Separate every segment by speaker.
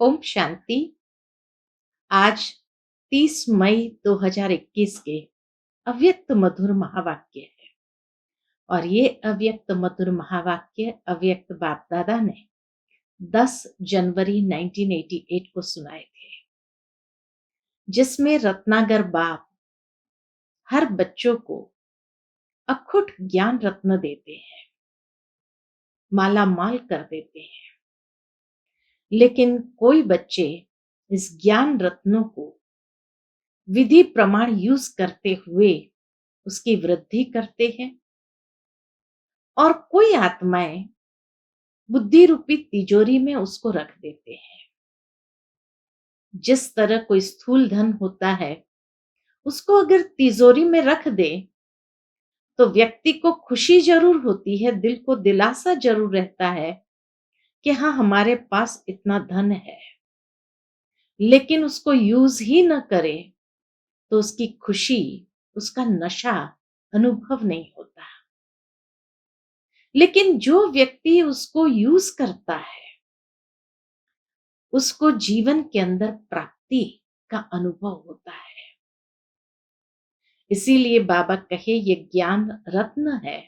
Speaker 1: ओम शांति। आज 30 मई 2021 के अव्यक्त मधुर महावाक्य है। और ये अव्यक्त मधुर महावाक्य अव्यक्त बाप दादा ने 10 जनवरी 1988 को सुनाए थे, जिसमें रत्नागर बाप हर बच्चों को अखुट ज्ञान रत्न देते हैं, माला माल कर देते हैं। लेकिन कोई बच्चे इस ज्ञान रत्नों को विधि प्रमाण यूज करते हुए उसकी वृद्धि करते हैं, और कोई आत्माएं बुद्धि रूपी तिजोरी में उसको रख देते हैं। जिस तरह कोई स्थूल धन होता है, उसको अगर तिजोरी में रख दे तो व्यक्ति को खुशी जरूर होती है, दिल को दिलासा जरूर रहता है कि हाँ, हमारे पास इतना धन है। लेकिन उसको यूज ही न करे तो उसकी खुशी, उसका नशा अनुभव नहीं होता। लेकिन जो व्यक्ति उसको यूज करता है, उसको जीवन के अंदर प्राप्ति का अनुभव होता है। इसीलिए बाबा कहे ये ज्ञान रत्न है,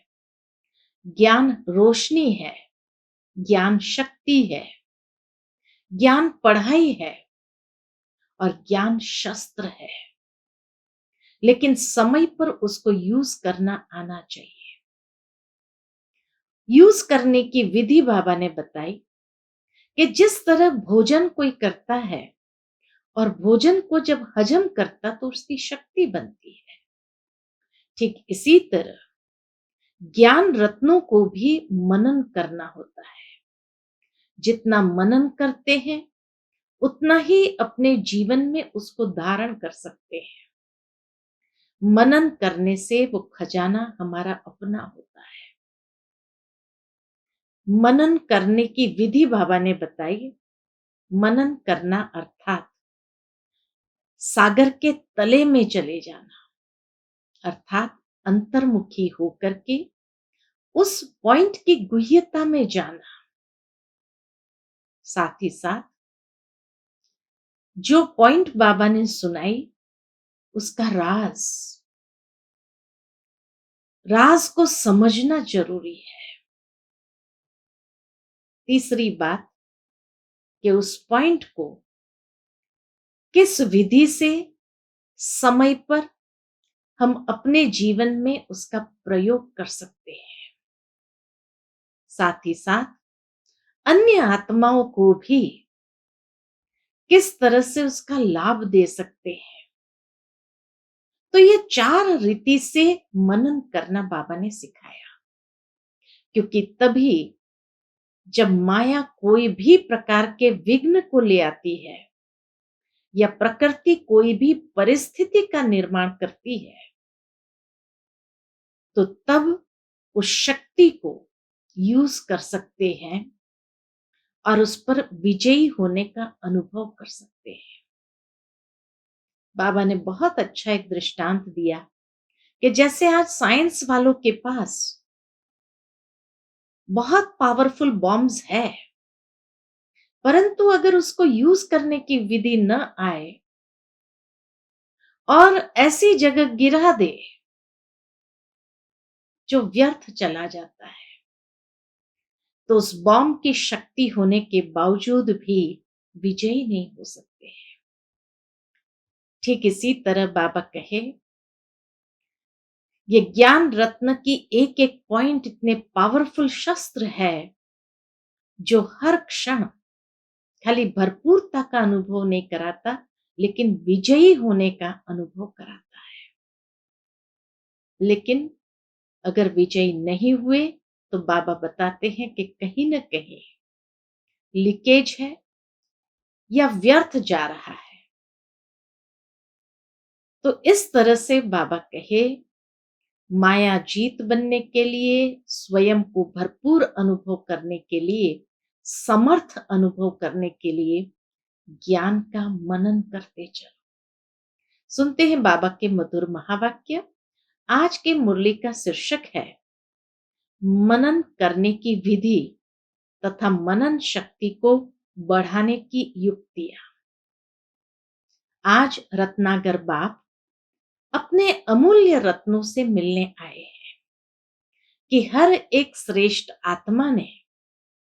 Speaker 1: ज्ञान रोशनी है, ज्ञान शक्ति है, ज्ञान पढ़ाई है और ज्ञान शस्त्र है। लेकिन समय पर उसको यूज करना आना चाहिए। यूज करने की विधि बाबा ने बताई कि जिस तरह भोजन कोई करता है और भोजन को जब हजम करता तो उसकी शक्ति बनती है, ठीक इसी तरह ज्ञान रत्नों को भी मनन करना होता है। जितना मनन करते हैं उतना ही अपने जीवन में उसको धारण कर सकते हैं। मनन करने से वो खजाना हमारा अपना होता है। मनन करने की विधि बाबा ने बताई। मनन करना अर्थात सागर के तले में चले जाना, अर्थात अंतर्मुखी होकर के उस पॉइंट की गुह्यता में जाना। साथ ही साथ जो पॉइंट बाबा ने सुनाई उसका राज को समझना जरूरी है। तीसरी बात कि उस पॉइंट को किस विधि से समय पर हम अपने जीवन में उसका प्रयोग कर सकते हैं। साथ ही साथ अन्य आत्माओं को भी किस तरह से उसका लाभ दे सकते हैं। तो ये 4 रीति से मनन करना बाबा ने सिखाया, क्योंकि तभी जब माया कोई भी प्रकार के विघ्न को ले आती है या प्रकृति कोई भी परिस्थिति का निर्माण करती है, तो तब उस शक्ति को यूज कर सकते हैं और उस पर विजयी होने का अनुभव कर सकते हैं। बाबा ने बहुत अच्छा एक दृष्टांत दिया कि जैसे आज साइंस वालों के पास बहुत पावरफुल बॉम्ब्स है, परंतु अगर उसको यूज करने की विधि न आए और ऐसी जगह गिरा दे जो व्यर्थ चला जाता है, तो उस बॉम्ब की शक्ति होने के बावजूद भी विजयी नहीं हो सकते हैं। ठीक इसी तरह बाबा कहे ये ज्ञान रत्न की एक एक पॉइंट इतने पावरफुल शस्त्र है जो हर क्षण खाली भरपूरता का अनुभव नहीं कराता, लेकिन विजयी होने का अनुभव कराता है। लेकिन अगर विजयी नहीं हुए तो बाबा बताते हैं कि कहीं ना कहीं लीकेज है या व्यर्थ जा रहा है। तो इस तरह से बाबा कहे माया जीत बनने के लिए, स्वयं को भरपूर अनुभव करने के लिए, समर्थ अनुभव करने के लिए ज्ञान का मनन करते चलो। सुनते हैं बाबा के मधुर महावाक्य। आज के मुरली का शीर्षक है मनन करने की विधि तथा मनन शक्ति को बढ़ाने की युक्तियां। आज रत्नाकर बाप अपने अमूल्य रत्नों से मिलने आए हैं कि हर एक श्रेष्ठ आत्मा ने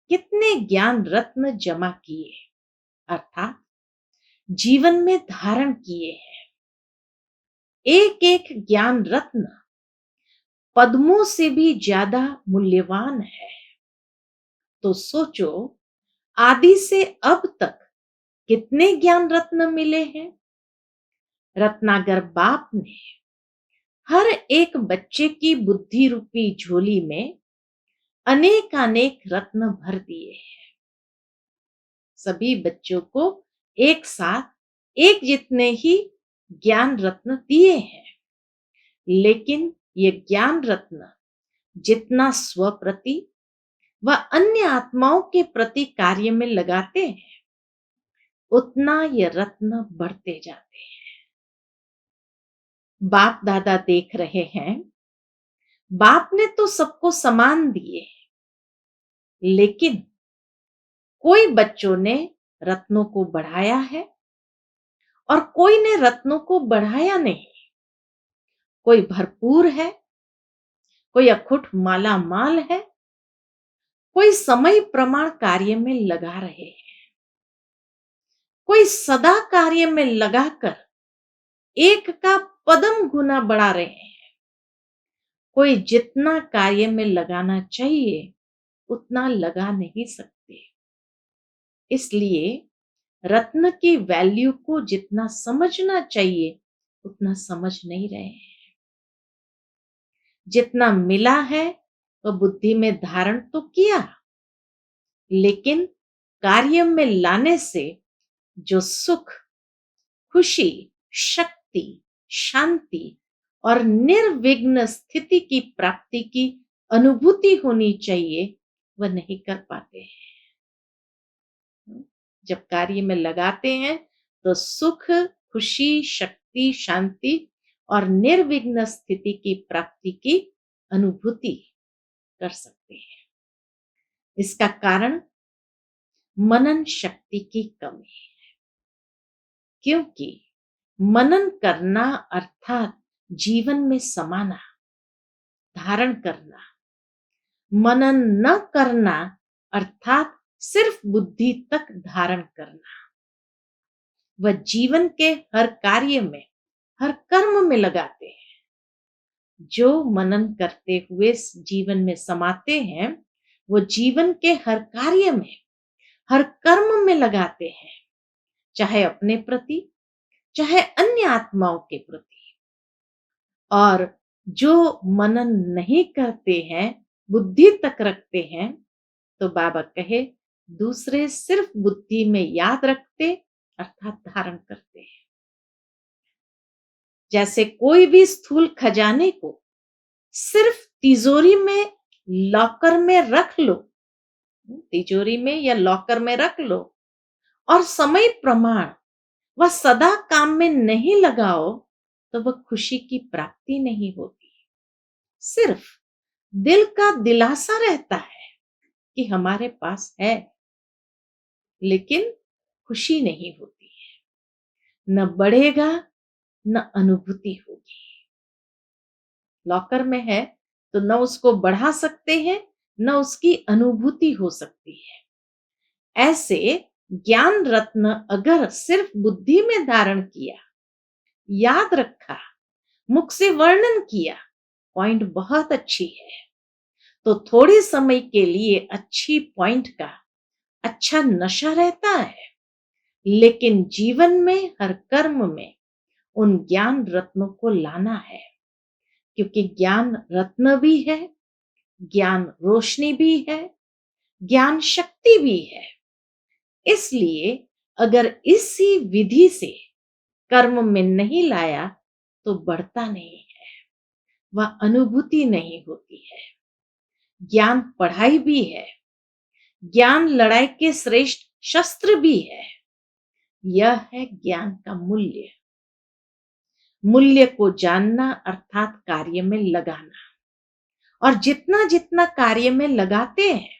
Speaker 1: कितने ज्ञान रत्न जमा किए, अर्थात जीवन में धारण किए हैं। एक एक ज्ञान रत्न पद्मों से भी ज्यादा मूल्यवान है। तो सोचो, आदि से अब तक कितने ज्ञान रत्न मिले हैं। रत्नाकर बाप ने हर एक बच्चे की बुद्धि रूपी झोली में अनेक रत्न भर दिए हैं। सभी बच्चों को एक साथ एक जितने ही ज्ञान रत्न दिए हैं, लेकिन ये ज्ञान रत्न जितना स्व प्रति व अन्य आत्माओं के प्रति कार्य में लगाते हैं, उतना ये रत्न बढ़ते जाते हैं। बाप दादा देख रहे हैं, बाप ने तो सबको समान दिए, लेकिन कोई बच्चों ने रत्नों को बढ़ाया है और कोई ने रत्नों को बढ़ाया नहीं। कोई भरपूर है, कोई अखुट माला माल है, कोई समय प्रमाण कार्य में लगा रहे हैं, कोई सदा कार्य में लगाकर एक का पदम गुना बढ़ा रहे हैं। कोई जितना कार्य में लगाना चाहिए उतना लगा नहीं सकते। इसलिए रत्न की वैल्यू को जितना समझना चाहिए उतना समझ नहीं रहे हैं। जितना मिला है वह बुद्धि में धारण तो किया, लेकिन कार्य में लाने से जो सुख, खुशी, शक्ति, शांति और निर्विघ्न स्थिति की प्राप्ति की अनुभूति होनी चाहिए, वह नहीं कर पाते हैं। जब कार्य में लगाते हैं तो सुख, खुशी, शक्ति, शांति और निर्विघ्न स्थिति की प्राप्ति की अनुभूति कर सकते हैं। इसका कारण मनन शक्ति की कमी है, क्योंकि मनन करना अर्थात जीवन में समाना, धारण करना। मनन न करना अर्थात सिर्फ बुद्धि तक धारण करना। वह जीवन के हर कार्य में, हर कर्म में लगाते हैं। जो मनन करते हुए जीवन में समाते हैं, वो जीवन के हर कार्य में, हर कर्म में लगाते हैं, चाहे अपने प्रति, चाहे अन्य आत्माओं के प्रति। और जो मनन नहीं करते हैं, बुद्धि तक रखते हैं, तो बाबा कहे दूसरे सिर्फ बुद्धि में याद रखते अर्थात धारण करते हैं। जैसे कोई भी स्थूल खजाने को सिर्फ तिजोरी में, लॉकर में रख लो, तिजोरी में या लॉकर में रख लो और समय प्रमाण वह सदा काम में नहीं लगाओ, तो वह खुशी की प्राप्ति नहीं होती। सिर्फ दिल का दिलासा रहता है कि हमारे पास है, लेकिन खुशी नहीं होती है। न बढ़ेगा न अनुभूति होगी। लॉकर में है तो न उसको बढ़ा सकते हैं, न उसकी अनुभूति हो सकती है। ऐसे ज्ञान रत्न अगर सिर्फ बुद्धि में धारण किया, याद रखा, मुख से वर्णन किया, पॉइंट बहुत अच्छी है, तो थोड़े समय के लिए अच्छी पॉइंट का अच्छा नशा रहता है, लेकिन जीवन में हर कर्म में उन ज्ञान रत्नों को लाना है। क्योंकि ज्ञान रत्न भी है, ज्ञान रोशनी भी है, ज्ञान शक्ति भी है। इसलिए अगर इसी विधि से कर्म में नहीं लाया तो बढ़ता नहीं है, वह अनुभूति नहीं होती है। ज्ञान पढ़ाई भी है, ज्ञान लड़ाई के श्रेष्ठ शस्त्र भी है। यह है ज्ञान का मूल्य। मूल्य को जानना अर्थात कार्य में लगाना। और जितना जितना कार्य में लगाते हैं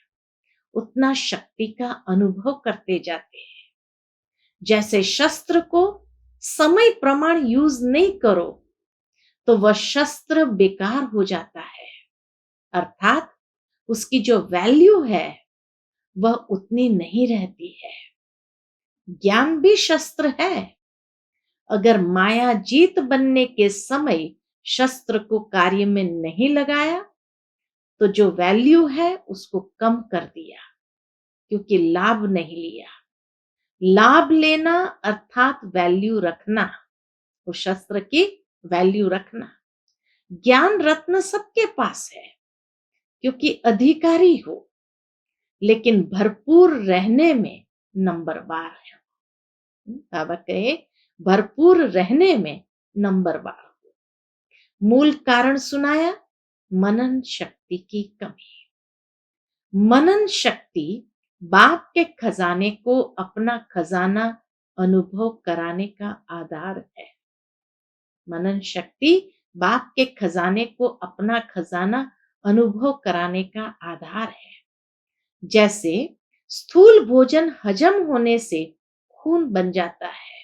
Speaker 1: उतना शक्ति का अनुभव करते जाते हैं। जैसे शस्त्र को समय प्रमाण यूज नहीं करो तो वह शस्त्र बेकार हो जाता है, अर्थात उसकी जो वैल्यू है वह उतनी नहीं रहती है। ज्ञान भी शस्त्र है। अगर माया जीत बनने के समय शस्त्र को कार्य में नहीं लगाया तो जो वैल्यू है उसको कम कर दिया, क्योंकि लाभ नहीं लिया। लाभ लेना अर्थात वैल्यू रखना, वो शस्त्र की वैल्यू रखना। ज्ञान रत्न सबके पास है क्योंकि अधिकारी हो, लेकिन भरपूर रहने में नंबरवार है। बाबा कहे भरपूर रहने में नंबरवार हो। मूल कारण सुनाया, मनन शक्ति की कमी। मनन शक्ति बाप के खजाने को अपना खजाना अनुभव कराने का आधार है। मनन शक्ति बाप के खजाने को अपना खजाना अनुभव कराने का आधार है। जैसे स्थूल भोजन हजम होने से खून बन जाता है,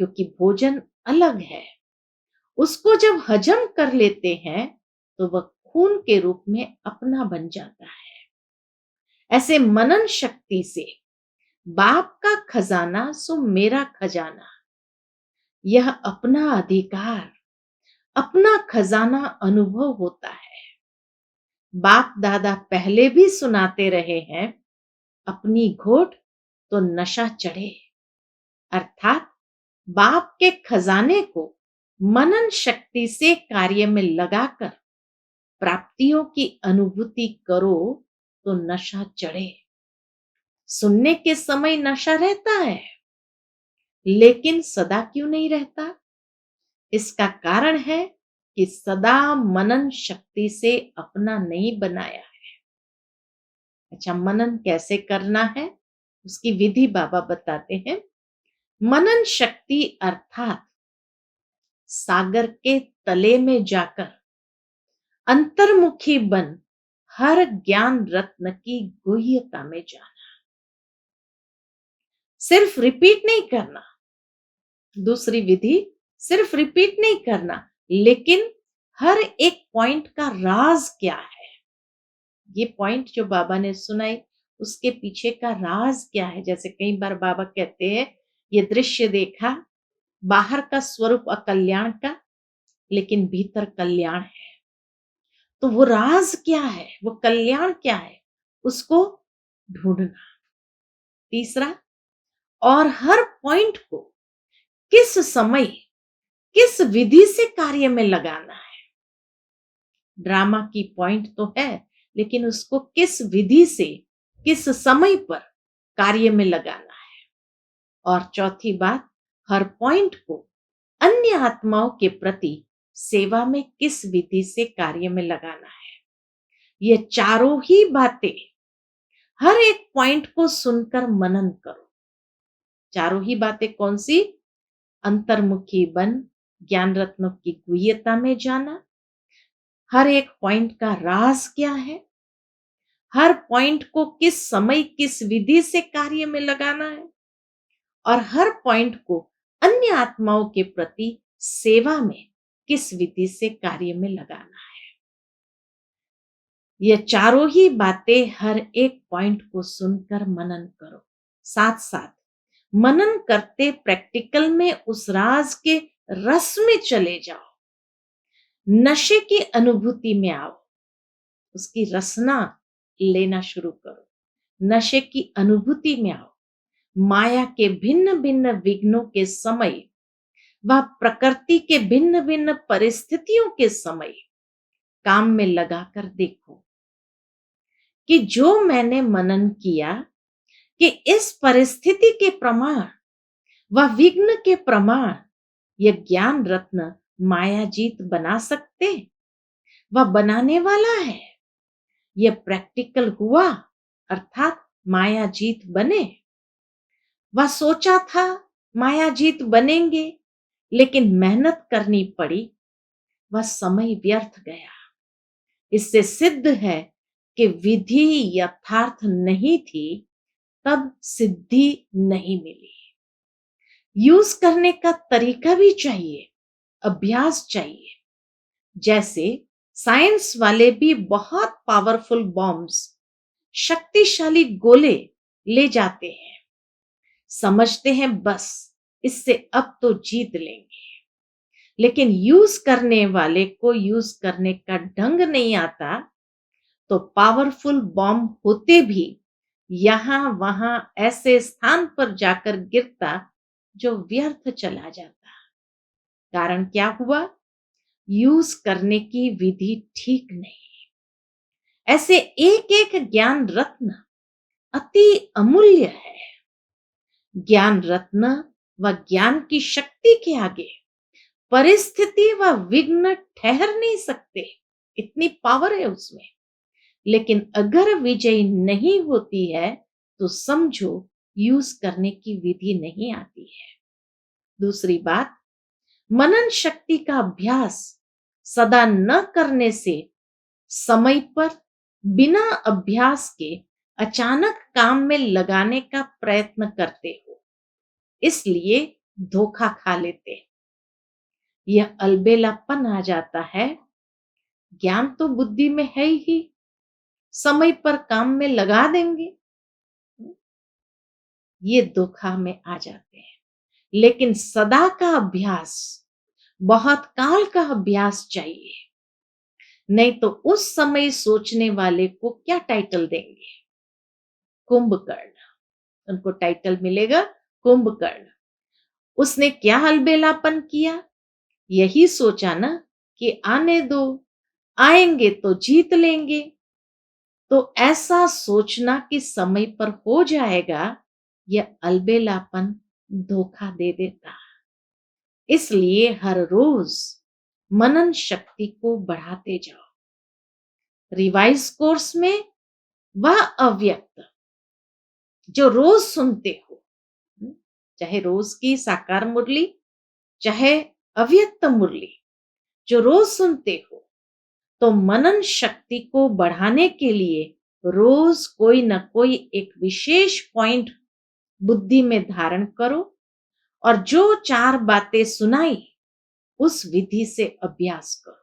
Speaker 1: क्योंकि भोजन अलग है। उसको जब हजम कर लेते हैं तो वह खून के रूप में अपना बन जाता है। ऐसे मनन शक्ति से बाप का खजाना सो मेरा खजाना, यह अपना अधिकार, अपना खजाना अनुभव होता है। बाप दादा पहले भी सुनाते रहे हैं, अपनी घोट तो नशा चढ़े, अर्थात बाप के खजाने को मनन शक्ति से कार्य में लगाकर प्राप्तियों की अनुभूति करो तो नशा चढ़े। सुनने के समय नशा रहता है, लेकिन सदा क्यों नहीं रहता? इसका कारण है कि सदा मनन शक्ति से अपना नहीं बनाया है। अच्छा, मनन कैसे करना है उसकी विधि बाबा बताते हैं। मनन शक्ति अर्थात सागर के तले में जाकर अंतर्मुखी बन हर ज्ञान रत्न की गुह्यता में जाना। सिर्फ रिपीट नहीं करना, दूसरी विधि सिर्फ रिपीट नहीं करना, लेकिन हर एक पॉइंट का राज क्या है, ये पॉइंट जो बाबा ने सुनाई उसके पीछे का राज क्या है। जैसे कई बार बाबा कहते हैं ये दृश्य देखा, बाहर का स्वरूप अकल्याण का, लेकिन भीतर कल्याण है। तो वो राज क्या है, वो कल्याण क्या है, उसको ढूंढना। तीसरा, और हर पॉइंट को किस समय किस विधि से कार्य में लगाना है। ड्रामा की पॉइंट तो है, लेकिन उसको किस विधि से किस समय पर कार्य में लगाना है। और चौथी बात, हर पॉइंट को अन्य आत्माओं के प्रति सेवा में किस विधि से कार्य में लगाना है। ये चारों ही बातें हर एक पॉइंट को सुनकर मनन करो। चारों ही बातें कौन सी? अंतर्मुखी बन ज्ञान रत्नों की गुह्यता में जाना, हर एक पॉइंट का राज क्या है, हर पॉइंट को किस समय किस विधि से कार्य में लगाना है, और हर पॉइंट को अन्य आत्माओं के प्रति सेवा में किस विधि से कार्य में लगाना है। ये चारों ही बातें हर एक पॉइंट को सुनकर मनन करो। साथ साथ मनन करते प्रैक्टिकल में उस राज के रस में चले जाओ, नशे की अनुभूति में आओ, उसकी रसना लेना शुरू करो, नशे की अनुभूति में आओ। माया के भिन्न भिन्न विघ्नों के समय व प्रकृति के भिन्न भिन्न परिस्थितियों के समय काम में लगाकर देखो कि जो मैंने मनन किया कि इस परिस्थिति के प्रमाण व विघ्न के प्रमाण यह ज्ञान रत्न माया जीत बना सकते, वह बनाने वाला है। यह प्रैक्टिकल हुआ, अर्थात माया जीत बने। वह सोचा था माया जीत बनेंगे, लेकिन मेहनत करनी पड़ी, वह समय व्यर्थ गया। इससे सिद्ध है कि विधि यथार्थ नहीं थी, तब सिद्धि नहीं मिली। यूज करने का तरीका भी चाहिए, अभ्यास चाहिए। जैसे साइंस वाले भी बहुत पावरफुल बॉम्ब्स, शक्तिशाली गोले ले जाते हैं, समझते हैं बस इससे अब तो जीत लेंगे। लेकिन यूज करने वाले को यूज करने का ढंग नहीं आता, तो पावरफुल बॉम्ब होते भी यहां वहां ऐसे स्थान पर जाकर गिरता जो व्यर्थ चला जाता। कारण क्या हुआ? यूज करने की विधि ठीक नहीं। ऐसे एक एक ज्ञान रत्न अति अमूल्य है। ज्ञान रत्न व ज्ञान की शक्ति के आगे परिस्थिति व विघ्न ठहर नहीं सकते, इतनी पावर है उसमें। लेकिन अगर विजय नहीं होती है तो समझो यूज करने की विधि नहीं आती है। दूसरी बात, मनन शक्ति का अभ्यास सदा न करने से समय पर बिना अभ्यास के अचानक काम में लगाने का प्रयत्न करते हो, इसलिए धोखा खा लेते। यह अलबेलापन आ जाता है। ज्ञान तो बुद्धि में है ही, समय पर काम में लगा देंगे, ये धोखा में आ जाते हैं। लेकिन सदा का अभ्यास, बहुत काल का अभ्यास चाहिए। नहीं तो उस समय सोचने वाले को क्या टाइटल देंगे? कुंभकर्ण। उनको टाइटल मिलेगा कुंभकर्ण। उसने क्या अलबेलापन किया? यही सोचा ना कि आने दो, आएंगे तो जीत लेंगे। तो ऐसा सोचना कि समय पर हो जाएगा, यह अलबेलापन धोखा दे देता। इसलिए हर रोज मनन शक्ति को बढ़ाते जाओ। रिवाइज कोर्स में वह अव्यक्त जो रोज सुनते हो, चाहे रोज की साकार मुरली, चाहे अव्यक्त मुरली, जो रोज सुनते हो, तो मनन शक्ति को बढ़ाने के लिए रोज कोई न कोई एक विशेष पॉइंट बुद्धि में धारण करो और जो 4 बातें सुनाई उस विधि से अभ्यास करो।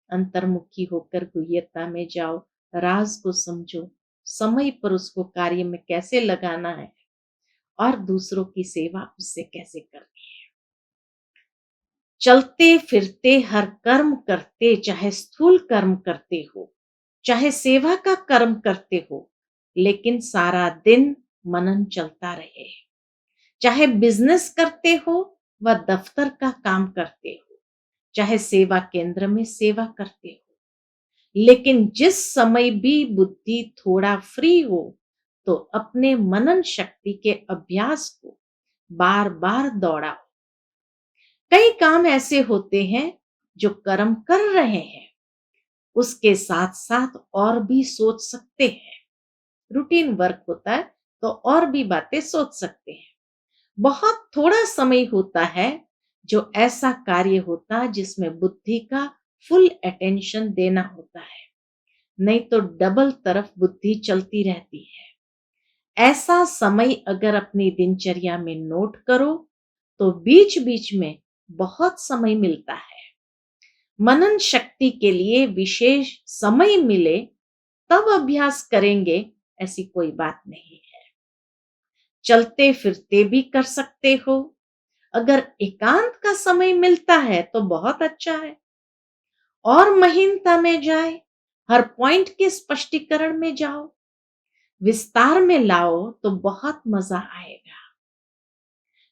Speaker 1: अंतर्मुखी होकर गुह्यता में जाओ, राज को समझो, समय पर उसको कार्य में कैसे लगाना है और दूसरों की सेवा उससे कैसे करनी है। चलते फिरते हर कर्म करते, चाहे स्थूल कर्म करते हो, चाहे सेवा का कर्म करते हो, लेकिन सारा दिन मनन चलता रहे। चाहे बिजनेस करते हो व दफ्तर का काम करते हो, चाहे सेवा केंद्र में सेवा करते हो, लेकिन जिस समय भी बुद्धि थोड़ा फ्री हो, तो अपने मनन शक्ति के अभ्यास को बार बार दौड़ाओ। कई काम ऐसे होते हैं जो कर्म कर रहे हैं, उसके साथ साथ और भी सोच सकते हैं। रूटीन वर्क होता है तो और भी बातें सोच सकते हैं। बहुत थोड़ा समय होता है जो ऐसा कार्य होता है जिसमें बुद्धि का फुल अटेंशन देना होता है, नहीं तो डबल तरफ बुद्धि चलती रहती है। ऐसा समय अगर अपनी दिनचर्या में नोट करो तो बीच बीच में बहुत समय मिलता है। मनन शक्ति के लिए विशेष समय मिले तब अभ्यास करेंगे, ऐसी कोई बात नहीं है। चलते फिरते भी कर सकते हो। अगर एकांत का समय मिलता है तो बहुत अच्छा है। और महीनता में जाए, हर पॉइंट के स्पष्टीकरण में जाओ, विस्तार में लाओ तो बहुत मजा आएगा।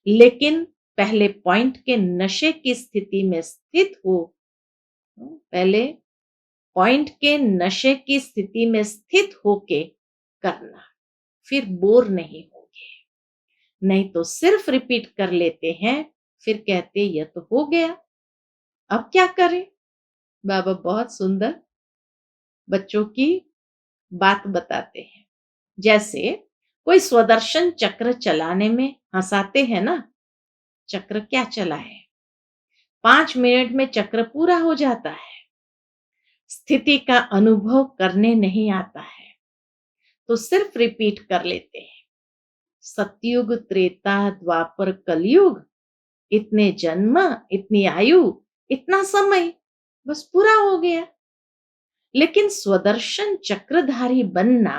Speaker 1: लेकिन पहले पॉइंट के नशे की स्थिति में स्थित हो, पहले पॉइंट के नशे की स्थिति में स्थित होके करना, फिर बोर नहीं होगे। नहीं तो सिर्फ रिपीट कर लेते हैं, फिर कहते यह तो हो गया, अब क्या करें। बाबा बहुत सुंदर बच्चों की बात बताते हैं। जैसे कोई स्वदर्शन चक्र चलाने में हंसाते हैं ना, चक्र क्या चला है, 5 मिनट में चक्र पूरा हो जाता है। स्थिति का अनुभव करने नहीं आता है तो सिर्फ रिपीट कर लेते हैं। सतयुग, त्रेता, द्वापर, कलयुग, इतने जन्म, इतनी आयु, इतना समय, बस पूरा हो गया। लेकिन स्वदर्शन चक्रधारी बनना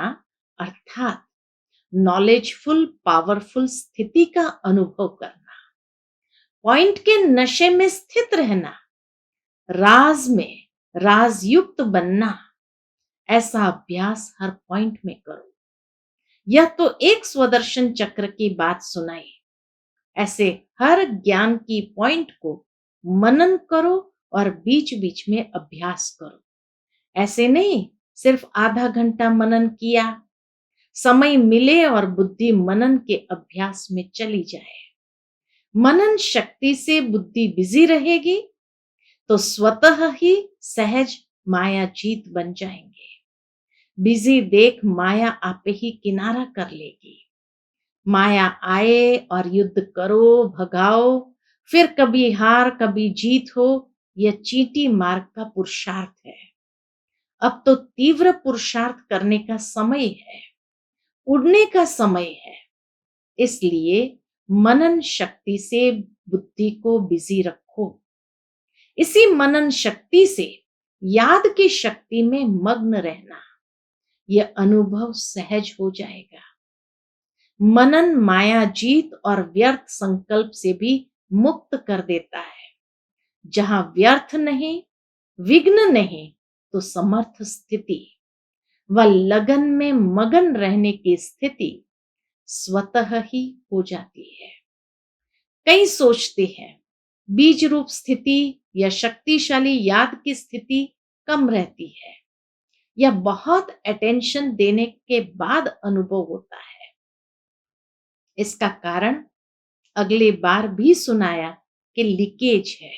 Speaker 1: अर्थात नॉलेजफुल, पावरफुल स्थिति का अनुभव करना, पॉइंट के नशे में स्थित रहना, राज में राजयुक्त बनना, ऐसा अभ्यास हर पॉइंट में करो। यह तो एक स्वदर्शन चक्र की बात सुनाई, ऐसे हर ज्ञान की पॉइंट को मनन करो और बीच बीच में अभ्यास करो। ऐसे नहीं सिर्फ आधा घंटा मनन किया, समय मिले और बुद्धि मनन के अभ्यास में चली जाए। मनन शक्ति से बुद्धि बिजी रहेगी तो स्वतः ही सहज माया जीत बन जाएंगे। बिजी देख माया आपे ही किनारा कर लेगी। माया आए और युद्ध करो, भगाओ, फिर कभी हार कभी जीत हो, यह चींटी मार्ग का पुरुषार्थ है। अब तो तीव्र पुरुषार्थ करने का समय है, उड़ने का समय है। इसलिए मनन शक्ति से बुद्धि को बिजी रखो। इसी मनन शक्ति से याद की शक्ति में मग्न रहना, यह अनुभव सहज हो जाएगा। मनन माया जीत और व्यर्थ संकल्प से भी मुक्त कर देता है। जहां व्यर्थ नहीं, विघ्न नहीं, तो समर्थ स्थिति व लगन में मगन रहने की स्थिति स्वतः ही हो जाती है। कई सोचते हैं बीज रूप स्थिति या शक्तिशाली याद की स्थिति कम रहती है या बहुत अटेंशन देने के बाद अनुभव होता है। इसका कारण अगले बार भी सुनाया कि लीकेज है।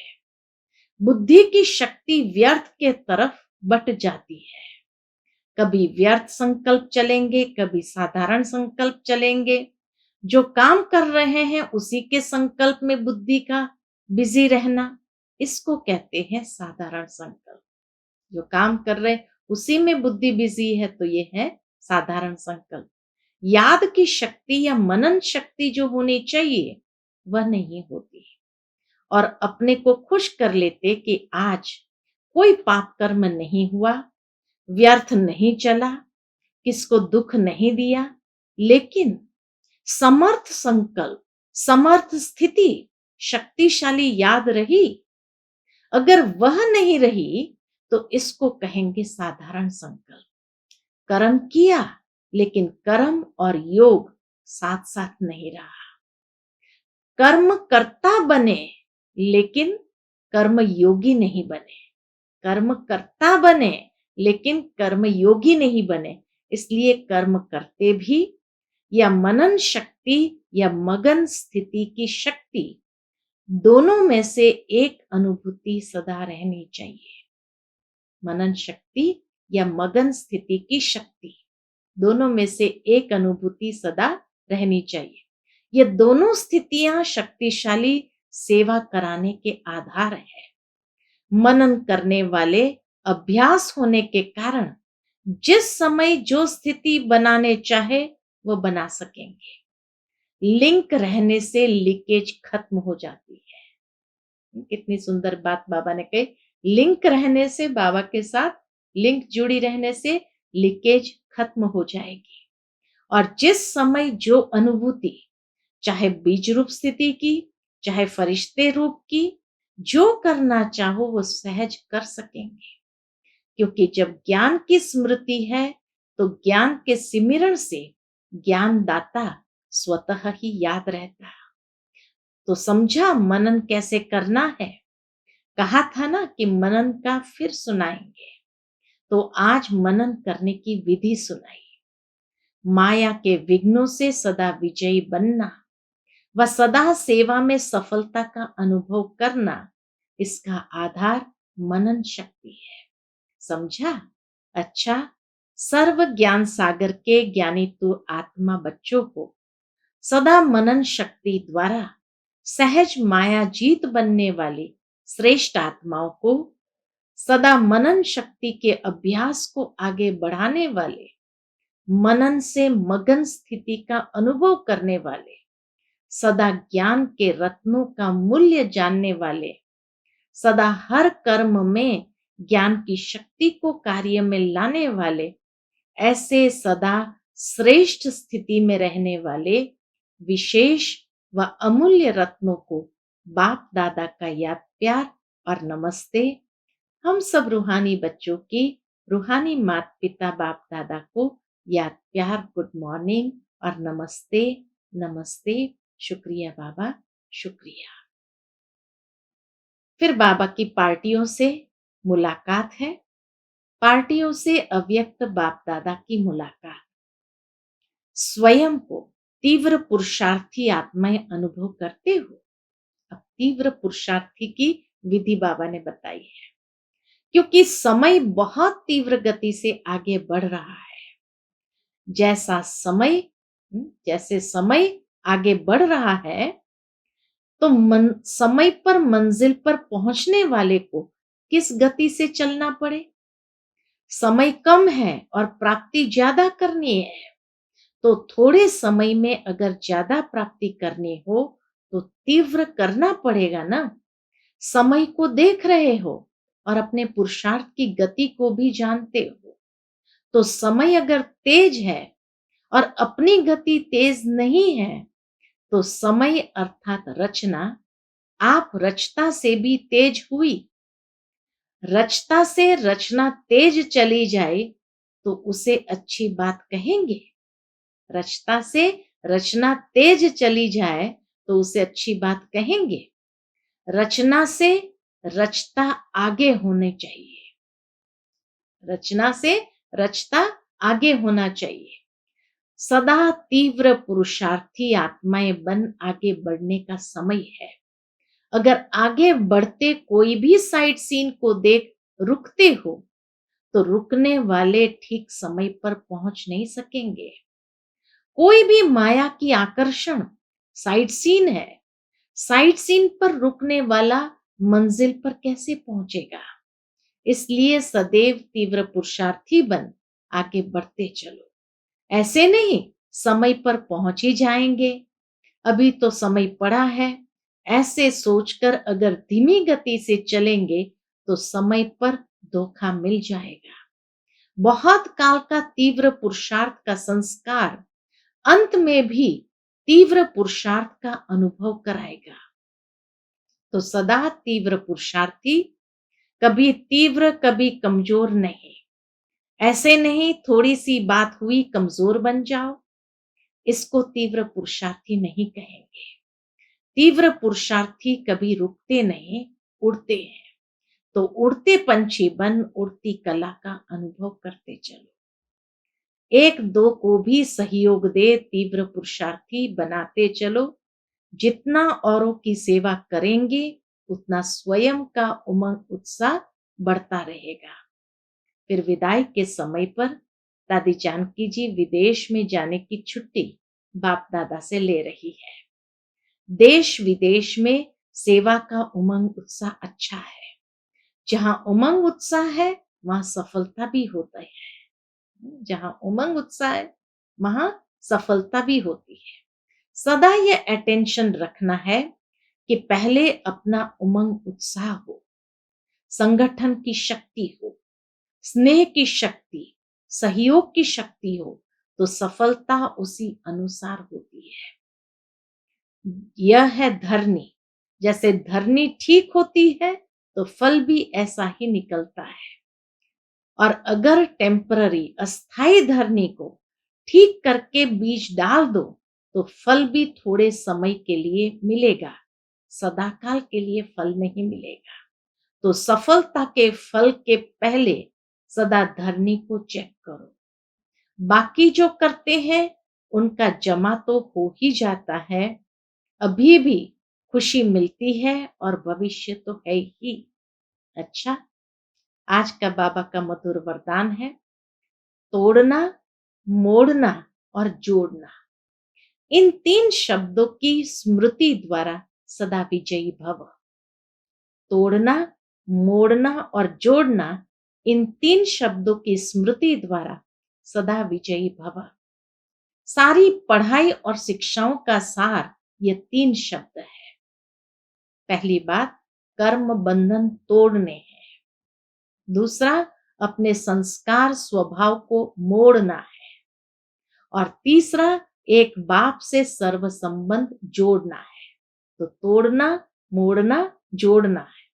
Speaker 1: बुद्धि की शक्ति व्यर्थ के तरफ बट जाती है। कभी व्यर्थ संकल्प चलेंगे, कभी साधारण संकल्प चलेंगे। जो काम कर रहे हैं उसी के संकल्प में बुद्धि का बिजी रहना, इसको कहते हैं साधारण संकल्प। जो काम कर रहे उसी में बुद्धि बिजी है तो ये है साधारण संकल्प। याद की शक्ति या मनन शक्ति जो होनी चाहिए वह नहीं होती और अपने को खुश कर लेते कि आज कोई पाप कर्म नहीं हुआ, व्यर्थ नहीं चला, किसको दुख नहीं दिया। लेकिन समर्थ संकल्प, समर्थ स्थिति, शक्तिशाली याद रही। अगर वह नहीं रही तो इसको कहेंगे साधारण संकल्प। कर्म किया लेकिन कर्म और योग साथ साथ नहीं रहा। कर्म कर्ता बने लेकिन कर्म योगी नहीं बने। कर्म कर्ता बने लेकिन कर्म योगी नहीं बने। इसलिए कर्म करते भी या मनन शक्ति या मगन स्थिति की शक्ति, दोनों में से एक अनुभूति सदा रहनी चाहिए। मनन शक्ति या मगन स्थिति की शक्ति, दोनों में से एक अनुभूति सदा रहनी चाहिए। ये दोनों स्थितियां शक्तिशाली सेवा कराने के आधार है। मनन करने वाले अभ्यास होने के कारण जिस समय जो स्थिति बनाने चाहे वो बना सकेंगे। लिंक रहने से लीकेज खत्म हो जाती है। कितनी सुंदर बात बाबा ने कही। लिंक रहने से, बाबा के साथ लिंक जुड़ी रहने से लीकेज खत्म हो जाएगी। और जिस समय जो अनुभूति, चाहे बीज रूप स्थिति की, चाहे फरिश्ते रूप की, जो करना चाहो वो सहज कर सकेंगे। क्योंकि जब ज्ञान की स्मृति है तो ज्ञान के सिमरण से ज्ञानदाता स्वतः ही याद रहता। तो समझा मनन कैसे करना है। कहा था ना कि मनन का फिर सुनाएंगे, तो आज मनन करने की विधि सुनाई। माया के विघ्नों से सदा विजयी बनना व सदा सेवा में सफलता का अनुभव करना, इसका आधार मनन शक्ति है। समझा? अच्छा, सर्व ज्ञान सागर के ज्ञानी तो आत्मा बच्चों को सदा मनन शक्ति द्वारा सहज माया जीत बनने वाली श्रेष्ठ आत्माओं को सदा मनन शक्ति के अभ्यास को आगे बढ़ाने वाले, मनन से मगन स्थिति का अनुभव करने वाले, सदा ज्ञान के रत्नों का मूल्य जानने वाले, सदा हर कर्म में ज्ञान की शक्ति को कार्य में लाने वाले, ऐसे सदा श्रेष्ठ स्थिति में रहने वाले विशेष व अमूल्य रत्नों को बाप दादा का याद प्यार और नमस्ते। हम सब रूहानी बच्चों की रूहानी माता पिता बाप दादा को याद प्यार गुड मॉर्निंग और नमस्ते। नमस्ते, शुक्रिया बाबा, शुक्रिया। फिर बाबा की पार्टियों से मुलाकात है। पार्टियों से अव्यक्त बाप दादा की मुलाकात। स्वयं को तीव्र पुरुषार्थी आत्माएं अनुभव करते हो। अब तीव्र पुरुषार्थी की विधि बाबा ने बताई है, क्योंकि समय बहुत तीव्र गति से आगे बढ़ रहा है। जैसे समय आगे बढ़ रहा है, तो समय पर मंजिल पर पहुंचने वाले को किस गति से चलना पड़े। समय कम है और प्राप्ति ज्यादा करनी है, तो थोड़े समय में अगर ज्यादा प्राप्ति करनी हो तो तीव्र करना पड़ेगा ना। समय को देख रहे हो और अपने पुरुषार्थ की गति को भी जानते हो, तो समय अगर तेज है और अपनी गति तेज नहीं है, तो समय अर्थात रचना आप रचता से भी तेज हुई। रचता से रचना तेज चली जाए तो उसे अच्छी बात कहेंगे। रचता से रचना तेज चली जाए तो उसे अच्छी बात कहेंगे। रचना से रचता आगे होने चाहिए। रचना से रचता आगे होना चाहिए। सदा तीव्र पुरुषार्थी आत्माएं बन आगे बढ़ने का समय है। अगर आगे बढ़ते कोई भी साइड सीन को देख रुकते हो, तो रुकने वाले ठीक समय पर पहुंच नहीं सकेंगे। कोई भी माया की आकर्षण साइड सीन है। साइड सीन पर रुकने वाला मंजिल पर कैसे पहुंचेगा। इसलिए सदैव तीव्र पुरुषार्थी बन आगे बढ़ते चलो। ऐसे नहीं समय पर पहुंच ही जाएंगे, अभी तो समय पड़ा है, ऐसे सोचकर अगर धीमी गति से चलेंगे तो समय पर धोखा मिल जाएगा। बहुत काल का तीव्र पुरुषार्थ का संस्कार अंत में भी तीव्र पुरुषार्थ का अनुभव कराएगा। तो सदा तीव्र पुरुषार्थी, कभी तीव्र कभी कमजोर नहीं। ऐसे नहीं थोड़ी सी बात हुई कमजोर बन जाओ, इसको तीव्र पुरुषार्थी नहीं कहेंगे। तीव्र पुरुषार्थी कभी रुकते नहीं, उड़ते हैं। तो उड़ते पंछी बन उड़ती कला का अनुभव करते चलो। एक दो को भी सहयोग दे तीव्र पुरुषार्थी बनाते चलो। जितना औरों की सेवा करेंगे उतना स्वयं का उमंग उत्साह बढ़ता रहेगा। फिर विदाई के समय पर दादी जानकी जी विदेश में जाने की छुट्टी बाप दादा से ले रही है। देश विदेश में सेवा का उमंग उत्साह अच्छा है। जहां उमंग उत्साह है वहां सफलता भी होता है। जहां उमंग उत्साह है वहां सफलता भी होती है। सदा यह अटेंशन रखना है कि पहले अपना उमंग उत्साह हो, संगठन की शक्ति हो, स्नेह की शक्ति, सहयोग की शक्ति हो, तो सफलता उसी अनुसार होती है। यह है धरनी। जैसे धरनी ठीक होती है तो फल भी ऐसा ही निकलता है। और अगर टेम्पररी अस्थाई धरनी को ठीक करके बीज डाल दो तो फल भी थोड़े समय के लिए मिलेगा, सदाकाल के लिए फल नहीं मिलेगा। तो सफलता के फल के पहले सदा धरनी को चेक करो। बाकी जो करते हैं उनका जमा तो हो ही जाता है, अभी भी खुशी मिलती है और भविष्य तो है ही। अच्छा, आज का बाबा का मधुर वरदान है, तोड़ना, मोड़ना और जोड़ना। इन तीन शब्दों की स्मृति द्वारा सदा विजयी भव। तोड़ना मोड़ना और जोड़ना, इन 3 शब्दों की स्मृति द्वारा सदा विजयी भव। सारी पढ़ाई और शिक्षाओं का सार ये 3 शब्द है। पहली बात, कर्म बंधन तोड़ने हैं। दूसरा, अपने संस्कार स्वभाव को मोड़ना है। और तीसरा, एक बाप से सर्व संबंध जोड़ना है। तो तोड़ना, मोड़ना, जोड़ना है,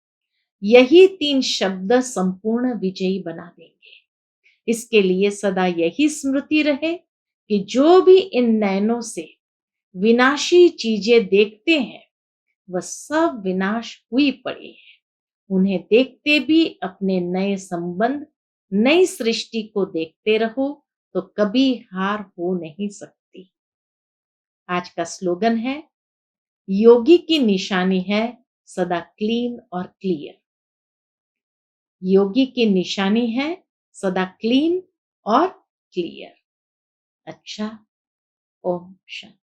Speaker 1: यही 3 शब्द संपूर्ण विजयी बना देंगे। इसके लिए सदा यही स्मृति रहे कि जो भी इन नयनों से विनाशी चीजें देखते हैं, वह सब विनाश हुई पड़ी है। उन्हें देखते भी अपने नए संबंध, नई सृष्टि को देखते रहो, तो कभी हार हो नहीं सकती। आज का स्लोगन है, योगी की निशानी है सदा क्लीन और क्लियर। योगी की निशानी है सदा क्लीन और क्लियर। अच्छा, ओम शांति।